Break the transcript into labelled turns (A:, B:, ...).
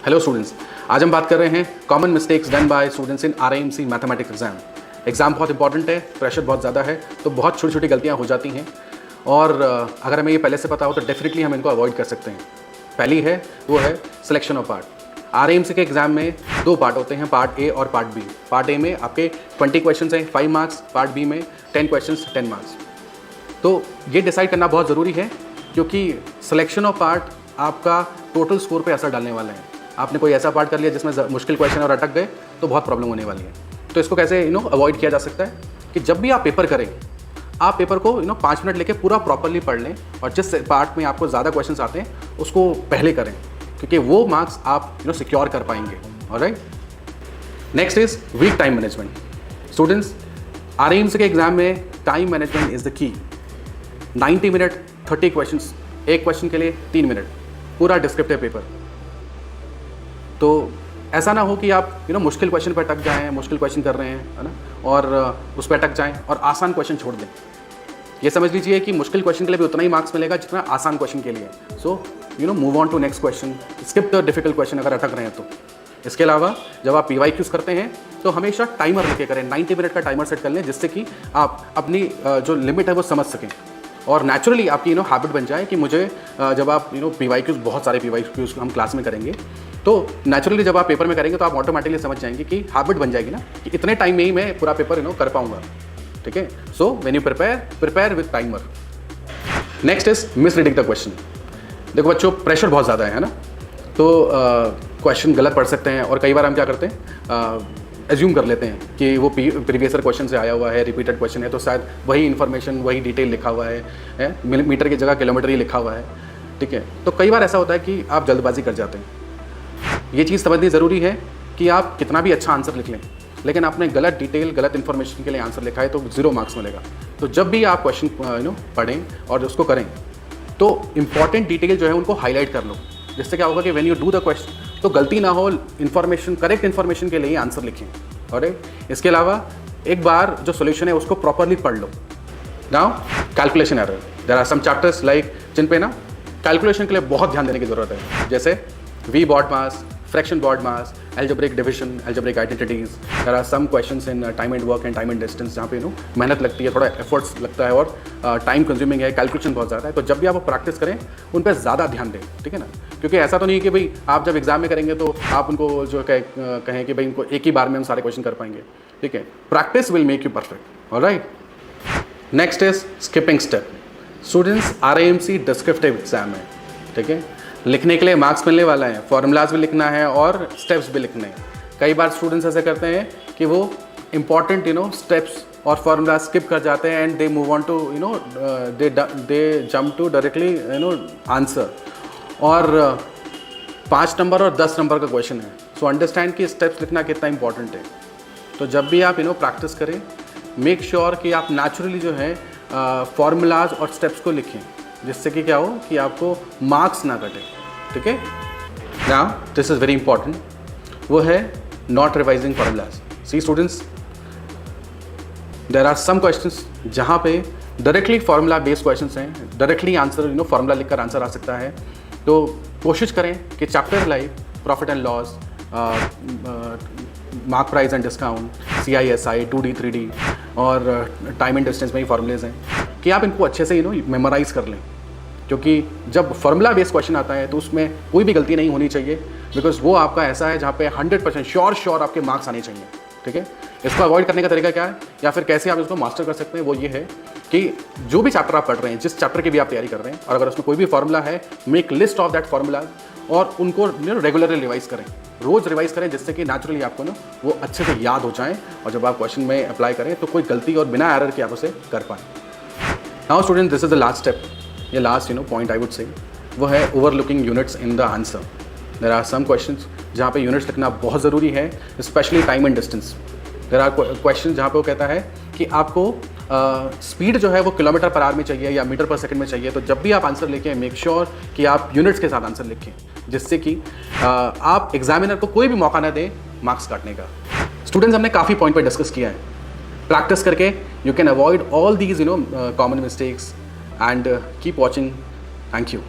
A: Hello students, आज हम बात कर रहे हैं common mistakes done by students in RIMC mathematics exam बहुत इंपॉर्टेंट है, प्रेशर बहुत ज़्यादा है, तो बहुत छोटी छोटी गलतियाँ हो जाती हैं और अगर हमें ये पहले से पता हो तो डेफिनेटली हम इनको अवॉइड कर सकते हैं। पहली है वो है सिलेक्शन ऑफ पार्ट। आरआईएमसी के एग्जाम में दो पार्ट होते हैं, पार्ट ए और पार्ट बी। पार्ट ए में आपके 20 क्वेश्चन हैं 5 मार्क्स, पार्ट बी में 10 क्वेश्चन 10 मार्क्स। तो ये डिसाइड करना बहुत ज़रूरी है क्योंकि सिलेक्शन ऑफ पार्ट आपका टोटल स्कोर पे असर डालने वाला है। आपने कोई ऐसा पार्ट कर लिया जिसमें मुश्किल क्वेश्चन और अटक गए तो बहुत प्रॉब्लम होने वाली है। तो इसको कैसे अवॉइड किया जा सकता है कि जब भी आप पेपर करें, आप पेपर को 5 मिनट लेके पूरा प्रॉपरली पढ़ लें और जिस पार्ट में आपको ज़्यादा क्वेश्चन आते हैं उसको पहले करें क्योंकि वो मार्क्स आप सिक्योर कर पाएंगे। Alright, next is weak time management. Students, RIMC के एग्जाम में time management is the key. 90 minute 30 question, एक क्वेश्चन के लिए 3 मिनट, पूरा डिस्क्रिप्टिव पेपर। तो ऐसा ना हो कि आप मुश्किल क्वेश्चन पर अटक जाएं, मुश्किल क्वेश्चन कर रहे हैं है ना, और उस पर अटक जाएं और आसान क्वेश्चन छोड़ दें। ये समझ लीजिए कि मुश्किल क्वेश्चन के लिए भी उतना ही मार्क्स मिलेगा जितना आसान क्वेश्चन के लिए। So move on to next question, skip the difficult question अगर अटक रहे हैं तो। इसके अलावा जब आप PYQs करते हैं तो हमेशा टाइमर लेके करें, 90 मिनट का टाइमर सेट कर लें जिससे कि आप अपनी जो लिमिट है वो समझ सकें और नेचुरली आपकी हैबिट बन जाए कि मुझे जब आप PYQs, बहुत सारे PYQs हम क्लास में करेंगे तो नेचुरली जब आप पेपर में करेंगे तो आप ऑटोमेटिकली समझ जाएंगे कि हैबिट बन जाएगी ना कि इतने टाइम में ही मैं पूरा पेपर कर पाऊंगा। ठीक है, so when you prepare with timer. Next is miss reading the question. देखो बच्चों, प्रेशर बहुत ज़्यादा है ना, तो क्वेश्चन गलत पढ़ सकते हैं और कई बार हम क्या करते हैं, एज्यूम कर लेते हैं कि वो प्रीवियस क्वेश्चन से आया हुआ है, रिपीटेड क्वेश्चन है तो शायद वही इन्फॉर्मेशन, वही डिटेल लिखा हुआ है, मीटर की जगह किलोमीटर ही लिखा हुआ है। ठीक है, तो कई बार ऐसा होता है कि आप जल्दबाजी कर जाते हैं। ये चीज़ समझनी ज़रूरी है कि आप कितना भी अच्छा आंसर लिख लें लेकिन आपने गलत डिटेल, गलत इन्फॉर्मेशन के लिए आंसर लिखा है तो 0 मार्क्स मिलेगा। तो जब भी आप क्वेश्चन पढ़ें और उसको करें तो इंपॉर्टेंट डिटेल जो है उनको हाईलाइट कर लो, जिससे क्या होगा कि when you do the question तो गलती ना हो, इन्फॉर्मेशन, करेक्ट इन्फॉर्मेशन के लिए आंसर लिखें। और इसके अलावा एक बार जो सोल्यूशन है उसको प्रॉपरली पढ़ लो। Now calculation error, there are some chapters like जिन पे ना कैलकुलेशन के लिए बहुत ध्यान देने की ज़रूरत है, जैसे V BODMAS, fraction BODMAS, algebraic division, algebraic identities. There are some questions in time and work and time and distance जहाँ पे मेहनत लगती है, थोड़ा एफर्ट्स लगता है और टाइम कंज्यूमिंग है, कैलकुलेशन बहुत ज़्यादा है। तो जब भी आप प्रैक्टिस करें उन पर ज़्यादा ध्यान दें। ठीक है ना, क्योंकि ऐसा तो नहीं कि भाई आप जब एग्जाम में करेंगे तो आप उनको जो कहें कि भाई इनको एक ही बार में हम सारे क्वेश्चन कर पाएंगे। ठीक है, practice will make you perfect. Alright, next is skipping step. Students, RIMC descriptive exam है। ठीक है, लिखने के लिए मार्क्स मिलने वाला है, फॉर्मूलाज भी लिखना है और स्टेप्स भी लिखने हैं। कई बार स्टूडेंट्स ऐसे करते हैं कि वो इंपॉर्टेंट स्टेप्स और फार्मूला स्किप कर जाते हैं and they move on to they jump to directly answer. और 5 नंबर और 10 नंबर का क्वेश्चन है, सो अंडरस्टैंड कि स्टेप्स लिखना कितना इंपॉर्टेंट है। तो जब भी आप प्रैक्टिस करें, मेक श्योर कि आप नेचुरली जो है फार्मूलाज और स्टेप्स को लिखें जिससे कि क्या हो कि आपको मार्क्स ना कटे। ठीक है, now this is very important, वो है not revising formulas. See students, there are some questions जहाँ पे डायरेक्टली फार्मूला बेस्ड क्वेश्चंस हैं, डायरेक्टली आंसर फार्मूला लिखकर आंसर आ सकता है। तो कोशिश करें कि chapter like profit and loss, mark price and discount, CISI, 2D 3D और टाइम एंड डिस्टेंस में ही फार्मूलेज हैं कि आप इनको अच्छे से मेमोराइज़ कर लें, क्योंकि जब फार्मूला बेस्ड क्वेश्चन आता है तो उसमें कोई भी गलती नहीं होनी चाहिए, बिकॉज वो आपका ऐसा है जहाँ पे 100% श्योर आपके मार्क्स आने चाहिए। ठीक है, इसको अवॉइड करने का तरीका क्या है या फिर कैसे आप इसको मास्टर कर सकते हैं, वो ये है कि जो भी चैप्टर आप पढ़ रहे हैं, जिस चैप्टर की भी आप तैयारी कर रहे हैं, और अगर उसमें कोई भी फार्मूला है, make list of that formula और उनको रेगुलरली रिवाइज करें, रोज़ रिवाइज करें, जिससे कि नेचुरली आपको वो अच्छे से याद हो जाए और जब आप क्वेश्चन में अप्लाई करें तो कोई गलती और बिना एरर के आप उसे कर पाएँ। Now student, this is the last step, ये last point I would say, वो है overlooking units in the answer. There are some questions जहाँ पे यूनिट्स लिखना बहुत ज़रूरी है, specially time and distance. There are question जहाँ पे वो कहता है कि आपको स्पीड जो है वो किलोमीटर पर आवर में चाहिए या मीटर पर सेकंड में चाहिए। तो जब भी आप आंसर लिखें, मेक श्योर कि आप यूनिट्स के साथ आंसर लिखें, जिससे कि आप एग्जामिनर को कोई भी मौका ना दें मार्क्स काटने का। स्टूडेंट्स, हमने काफ़ी पॉइंट पर डिस्कस किया है, प्रैक्टिस करके you can avoid all these common mistakes and keep watching. Thank you.